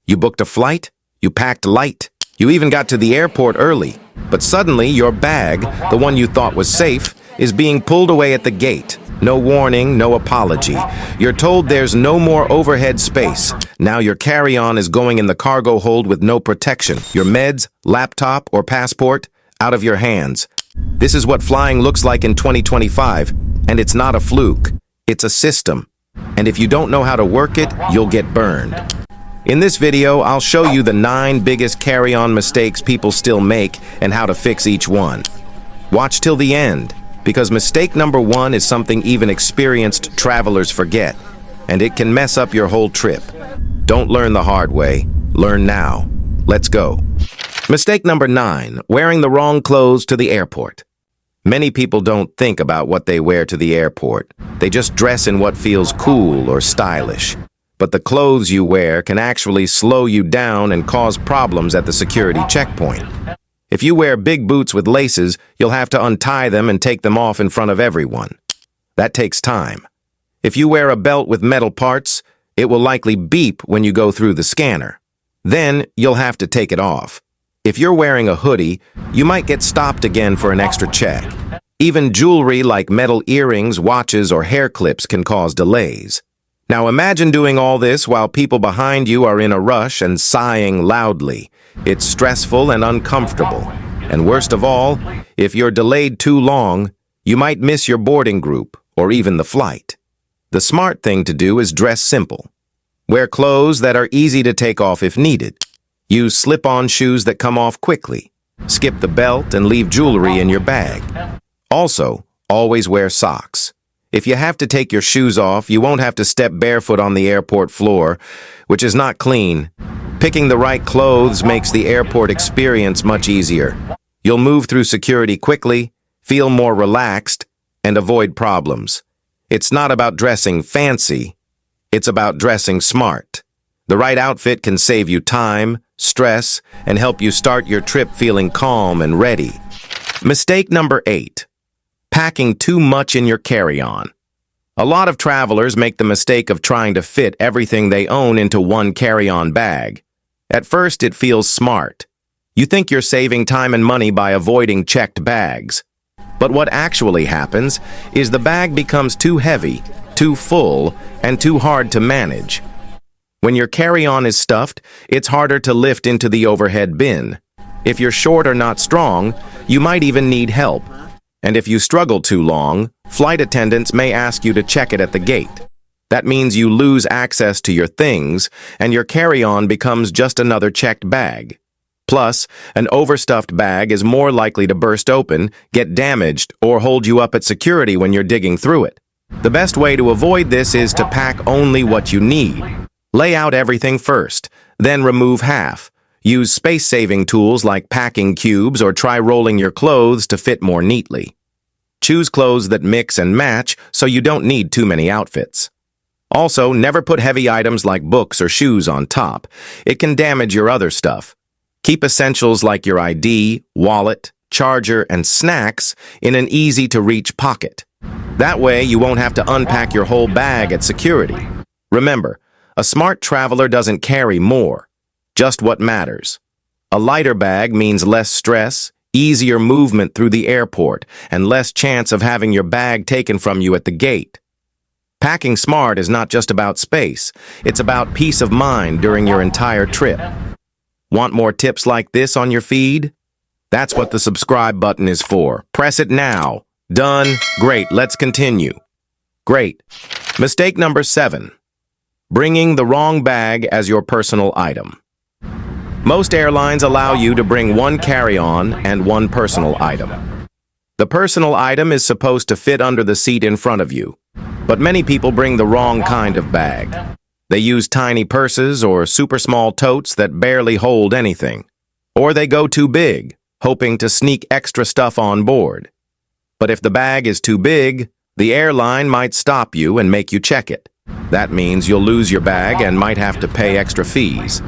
You booked a flight, you packed light, you even got to the airport early, but suddenly your bag, the one you thought was safe, is being pulled away at the gate. No warning, no apology. You're told there's no more overhead space. Now your carry-on is going in the cargo hold with no protection. Your meds, laptop, or passport, out of your hands. This is what flying looks like in 2025, and it's not a fluke. It's a system. And if you don't know how to work it, you'll get burned. In this video, I'll show you the 9 biggest carry-on mistakes people still make and how to fix each one. Watch till the end, because mistake number 1 is something even experienced travelers forget, and it can mess up your whole trip. Don't learn the hard way, learn now. Let's go. Mistake number 9, wearing the wrong clothes to the airport. Many people don't think about what they wear to the airport. They just dress in what feels cool or stylish. But the clothes you wear can actually slow you down and cause problems at the security checkpoint. If you wear big boots with laces, you'll have to untie them and take them off in front of everyone. That takes time. If you wear a belt with metal parts, it will likely beep when you go through the scanner. Then you'll have to take it off. If you're wearing a hoodie, you might get stopped again for an extra check. Even jewelry like metal earrings, watches, or hair clips can cause delays. Now imagine doing all this while people behind you are in a rush and sighing loudly. It's stressful and uncomfortable. And worst of all, if you're delayed too long, you might miss your boarding group or even the flight. The smart thing to do is dress simple. Wear clothes that are easy to take off if needed. Use slip-on shoes that come off quickly. Skip the belt and leave jewelry in your bag. Also, always wear socks. If you have to take your shoes off, you won't have to step barefoot on the airport floor, which is not clean. Picking the right clothes makes the airport experience much easier. You'll move through security quickly, feel more relaxed, and avoid problems. It's not about dressing fancy. It's about dressing smart. The right outfit can save you time, stress, and help you start your trip feeling calm and ready. Mistake number 8. Packing too much in your carry-on. A lot of travelers make the mistake of trying to fit everything they own into one carry-on bag. At first, it feels smart. You think you're saving time and money by avoiding checked bags. But what actually happens is the bag becomes too heavy, too full, and too hard to manage. When your carry-on is stuffed, it's harder to lift into the overhead bin. If you're short or not strong, you might even need help. And if you struggle too long, flight attendants may ask you to check it at the gate. That means you lose access to your things, and your carry-on becomes just another checked bag. Plus, an overstuffed bag is more likely to burst open, get damaged, or hold you up at security when you're digging through it. The best way to avoid this is to pack only what you need. Lay out everything first, then remove half. Use space-saving tools like packing cubes or try rolling your clothes to fit more neatly. Choose clothes that mix and match so you don't need too many outfits. Also, never put heavy items like books or shoes on top. It can damage your other stuff. Keep essentials like your ID, wallet, charger, and snacks in an easy-to-reach pocket. That way, you won't have to unpack your whole bag at security. Remember, a smart traveler doesn't carry more. Just what matters. A lighter bag means less stress, easier movement through the airport, and less chance of having your bag taken from you at the gate. Packing smart is not just about space, it's about peace of mind during your entire trip. Want more tips like this on your feed? That's what the subscribe button is for. Press it now. Done. Great, let's continue. Great. Mistake number 7. Bringing the wrong bag as your personal item. Most airlines allow you to bring one carry-on and one personal item. The personal item is supposed to fit under the seat in front of you, but many people bring the wrong kind of bag. They use tiny purses or super small totes that barely hold anything. Or they go too big, hoping to sneak extra stuff on board. But if the bag is too big, the airline might stop you and make you check it. That means you'll lose your bag and might have to pay extra fees.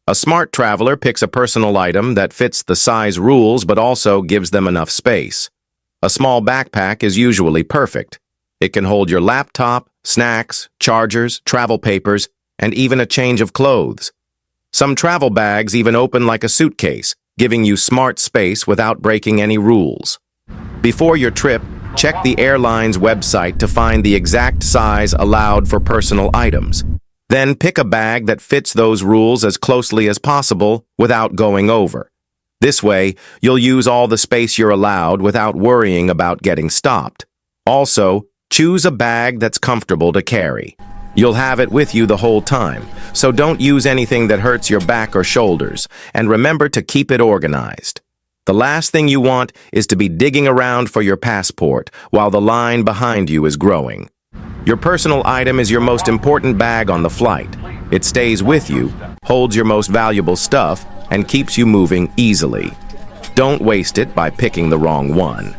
A smart traveler picks a personal item that fits the size rules but also gives them enough space. A small backpack is usually perfect. It can hold your laptop, snacks, chargers, travel papers, and even a change of clothes. Some travel bags even open like a suitcase, giving you smart space without breaking any rules. Before your trip, check the airline's website to find the exact size allowed for personal items. Then pick a bag that fits those rules as closely as possible without going over. This way, you'll use all the space you're allowed without worrying about getting stopped. Also, choose a bag that's comfortable to carry. You'll have it with you the whole time, so don't use anything that hurts your back or shoulders, and remember to keep it organized. The last thing you want is to be digging around for your passport while the line behind you is growing. Your personal item is your most important bag on the flight. It stays with you, holds your most valuable stuff, and keeps you moving easily. Don't waste it by picking the wrong one.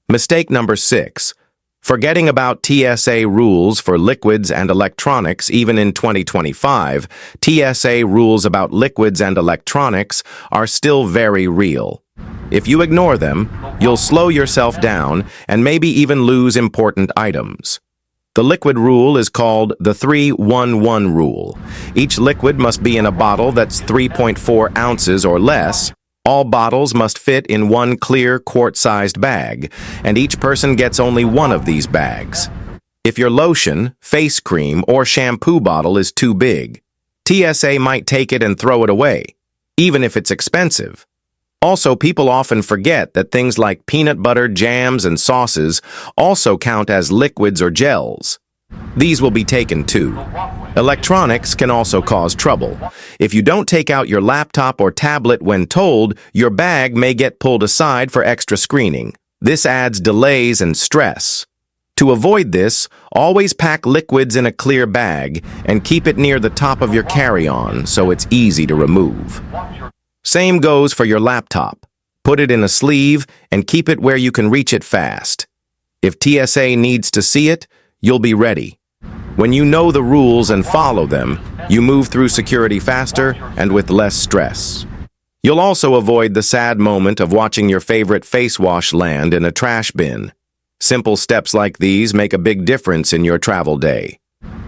Mistake number 6. Forgetting about TSA rules for liquids and electronics. Even in 2025, TSA rules about liquids and electronics are still very real. If you ignore them, you'll slow yourself down and maybe even lose important items. The liquid rule is called the 3-1-1 rule. Each liquid must be in a bottle that's 3.4 ounces or less. All bottles must fit in one clear quart-sized bag, and each person gets only one of these bags. If your lotion, face cream, or shampoo bottle is too big, TSA might take it and throw it away, even if it's expensive. Also, people often forget that things like peanut butter, jams, and sauces also count as liquids or gels. These will be taken too. Electronics can also cause trouble. If you don't take out your laptop or tablet when told, your bag may get pulled aside for extra screening. This adds delays and stress. To avoid this, always pack liquids in a clear bag and keep it near the top of your carry-on so it's easy to remove. Same goes for your laptop. Put it in a sleeve and keep it where you can reach it fast. If TSA needs to see it, you'll be ready. When you know the rules and follow them, you move through security faster and with less stress. You'll also avoid the sad moment of watching your favorite face wash land in a trash bin. Simple steps like these make a big difference in your travel day.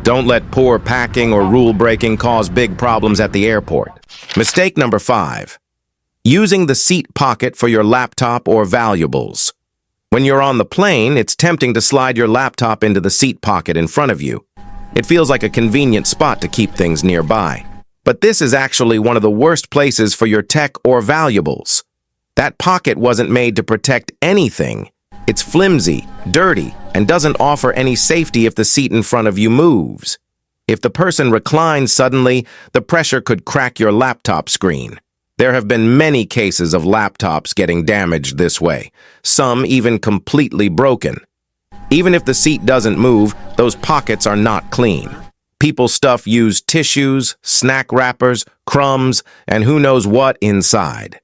Don't let poor packing or rule breaking cause big problems at the airport. Mistake number 5. Using the seat pocket for your laptop or valuables. When you're on the plane, it's tempting to slide your laptop into the seat pocket in front of you. It feels like a convenient spot to keep things nearby. But this is actually one of the worst places for your tech or valuables. That pocket wasn't made to protect anything. It's flimsy, dirty, and doesn't offer any safety if the seat in front of you moves. If the person reclines suddenly, the pressure could crack your laptop screen. There have been many cases of laptops getting damaged this way, some even completely broken. Even if the seat doesn't move, those pockets are not clean. People stuff used tissues, snack wrappers, crumbs, and who knows what inside.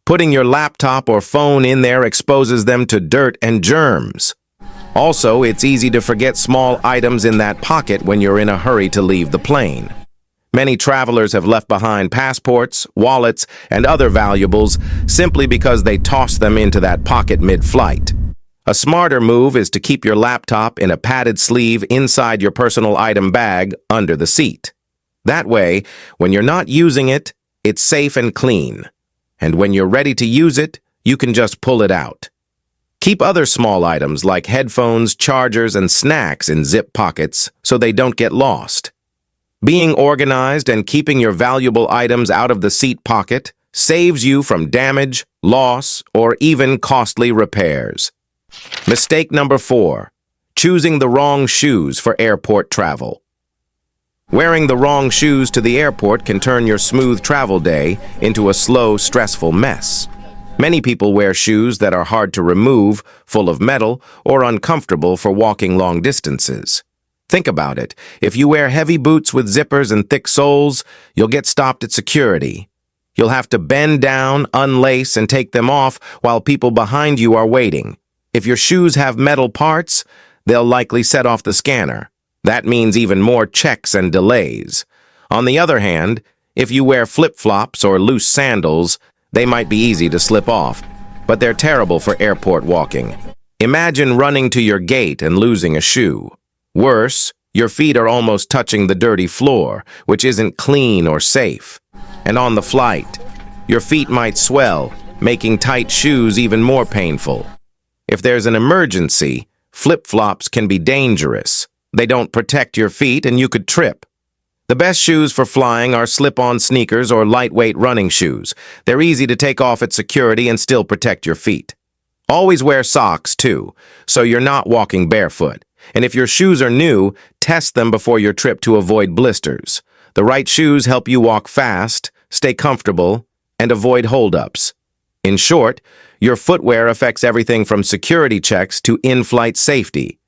Putting your laptop or phone in there exposes them to dirt and germs. Also, it's easy to forget small items in that pocket when you're in a hurry to leave the plane. Many travelers have left behind passports, wallets, and other valuables simply because they tossed them into that pocket mid-flight. A smarter move is to keep your laptop in a padded sleeve inside your personal item bag under the seat. That way, when you're not using it, it's safe and clean. And when you're ready to use it, you can just pull it out. Keep other small items like headphones, chargers, and snacks in zip pockets so they don't get lost. Being organized and keeping your valuable items out of the seat pocket saves you from damage, loss, or even costly repairs. Mistake number 4. Choosing the wrong shoes for airport travel. Wearing the wrong shoes to the airport can turn your smooth travel day into a slow, stressful mess. Many people wear shoes that are hard to remove, full of metal, or uncomfortable for walking long distances. Think about it. If you wear heavy boots with zippers and thick soles, you'll get stopped at security. You'll have to bend down, unlace, and take them off while people behind you are waiting. If your shoes have metal parts, they'll likely set off the scanner. That means even more checks and delays. On the other hand, if you wear flip-flops or loose sandals, they might be easy to slip off, but they're terrible for airport walking. Imagine running to your gate and losing a shoe. Worse, Your feet are almost touching the dirty floor, which isn't clean or safe. And on the flight, your feet might swell, making tight shoes even more painful. If there's an emergency, flip-flops can be dangerous. They don't protect your feet and you could trip. The best shoes for flying are slip-on sneakers or lightweight running shoes. They're easy to take off at security and still protect your feet. Always wear socks, too, so you're not walking barefoot. And if your shoes are new, test them before your trip to avoid blisters. The right shoes help you walk fast, stay comfortable, and avoid holdups. In short, your footwear affects everything from security checks to in-flight safety.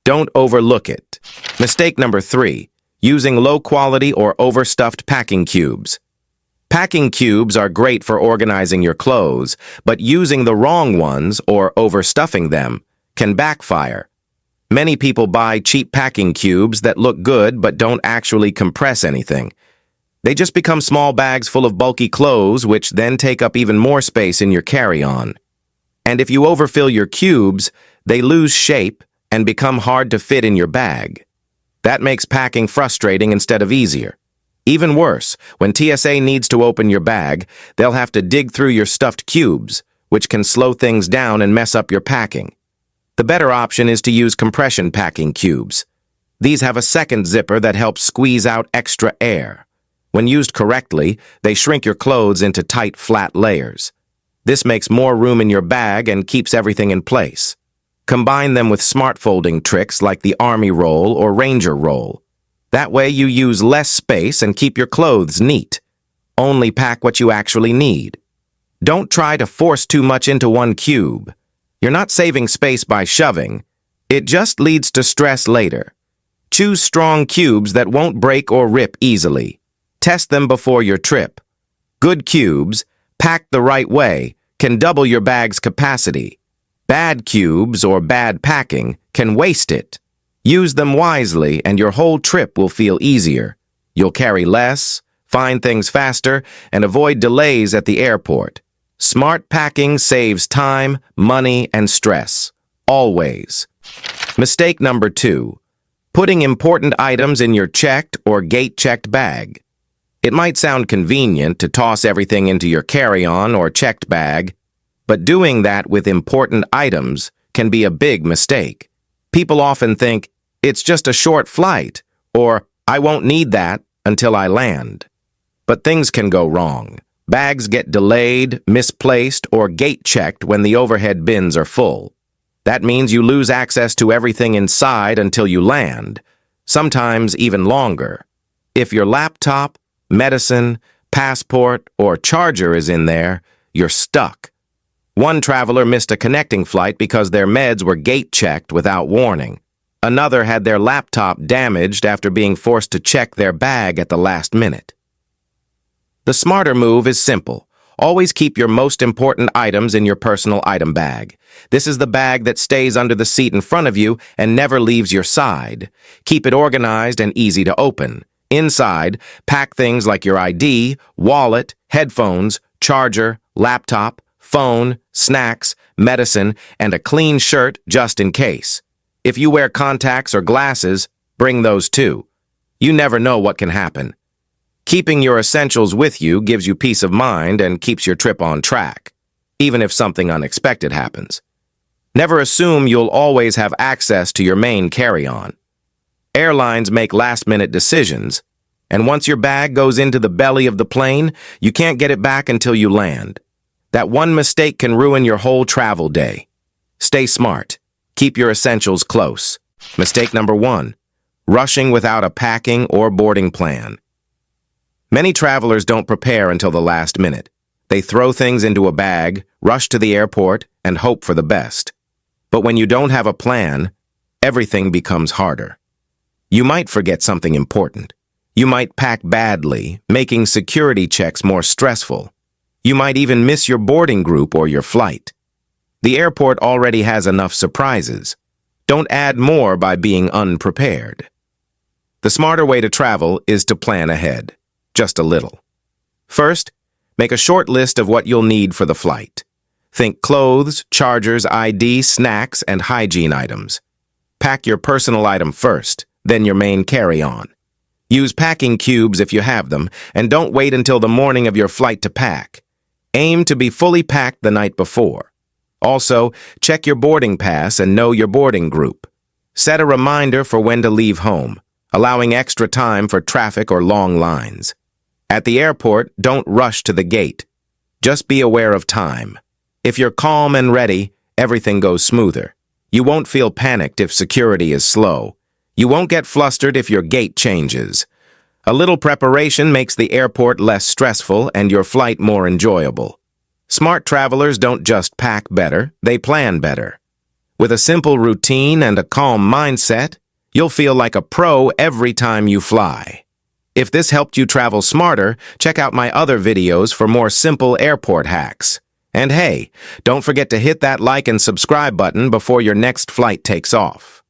Don't overlook it. Mistake number 3. Using low-quality or overstuffed packing cubes. Packing cubes are great for organizing your clothes, but using the wrong ones or overstuffing them can backfire. Many people buy cheap packing cubes that look good but don't actually compress anything. They just become small bags full of bulky clothes, which then take up even more space in your carry-on. And if you overfill your cubes, they lose shape and become hard to fit in your bag. That makes packing frustrating instead of easier. Even worse, when TSA needs to open your bag, they'll have to dig through your stuffed cubes, which can slow things down and mess up your packing. The better option is to use compression packing cubes. These have a second zipper that helps squeeze out extra air. When used correctly, they shrink your clothes into tight, flat layers. This makes more room in your bag and keeps everything in place. Combine them with smart folding tricks like the Army roll or Ranger roll. That way you use less space and keep your clothes neat. Only pack what you actually need. Don't try to force too much into one cube. You're not saving space by shoving. It just leads to stress later. Choose strong cubes that won't break or rip easily. Test them before your trip. Good cubes, packed the right way, can double your bag's capacity. Bad cubes or bad packing can waste it. Use them wisely and your whole trip will feel easier. You'll carry less, find things faster, and avoid delays at the airport. Smart packing saves time, money, and stress. Always. Mistake number 2. Putting important items in your checked or gate-checked bag. It might sound convenient to toss everything into your carry-on or checked bag, but doing that with important items can be a big mistake. People often think, it's just a short flight, or I won't need that until I land. But things can go wrong. Bags get delayed, misplaced, or gate-checked when the overhead bins are full. That means you lose access to everything inside until you land, sometimes even longer. If your laptop, medicine, passport, or charger is in there, you're stuck. One traveler missed a connecting flight because their meds were gate-checked without warning. Another had their laptop damaged after being forced to check their bag at the last minute. The smarter move is simple. Always keep your most important items in your personal item bag. This is the bag that stays under the seat in front of you and never leaves your side. Keep it organized and easy to open. Inside, pack things like your ID, wallet, headphones, charger, laptop, phone, snacks, medicine, and a clean shirt just in case. If you wear contacts or glasses, bring those too. You never know what can happen. Keeping your essentials with you gives you peace of mind and keeps your trip on track, even if something unexpected happens. Never assume you'll always have access to your main carry-on. Airlines make last-minute decisions, and once your bag goes into the belly of the plane, you can't get it back until you land. That one mistake can ruin your whole travel day. Stay smart. Keep your essentials close. Mistake number 1. Rushing without a packing or boarding plan. Many travelers don't prepare until the last minute. They throw things into a bag, rush to the airport, and hope for the best. But when you don't have a plan, everything becomes harder. You might forget something important. You might pack badly, making security checks more stressful. You might even miss your boarding group or your flight. The airport already has enough surprises. Don't add more by being unprepared. The smarter way to travel is to plan ahead, just a little. First, make a short list of what you'll need for the flight. Think clothes, chargers, ID, snacks, and hygiene items. Pack your personal item first, then your main carry-on. Use packing cubes if you have them, and don't wait until the morning of your flight to pack. Aim to be fully packed the night before. Also, check your boarding pass and know your boarding group. Set a reminder for when to leave home, allowing extra time for traffic or long lines. At the airport, don't rush to the gate. Just be aware of time. If you're calm and ready, everything goes smoother. You won't feel panicked if security is slow. You won't get flustered if your gate changes. A little preparation makes the airport less stressful and your flight more enjoyable. Smart travelers don't just pack better, they plan better. With a simple routine and a calm mindset, you'll feel like a pro every time you fly. If this helped you travel smarter, check out my other videos for more simple airport hacks. And hey, don't forget to hit that like and subscribe button before your next flight takes off.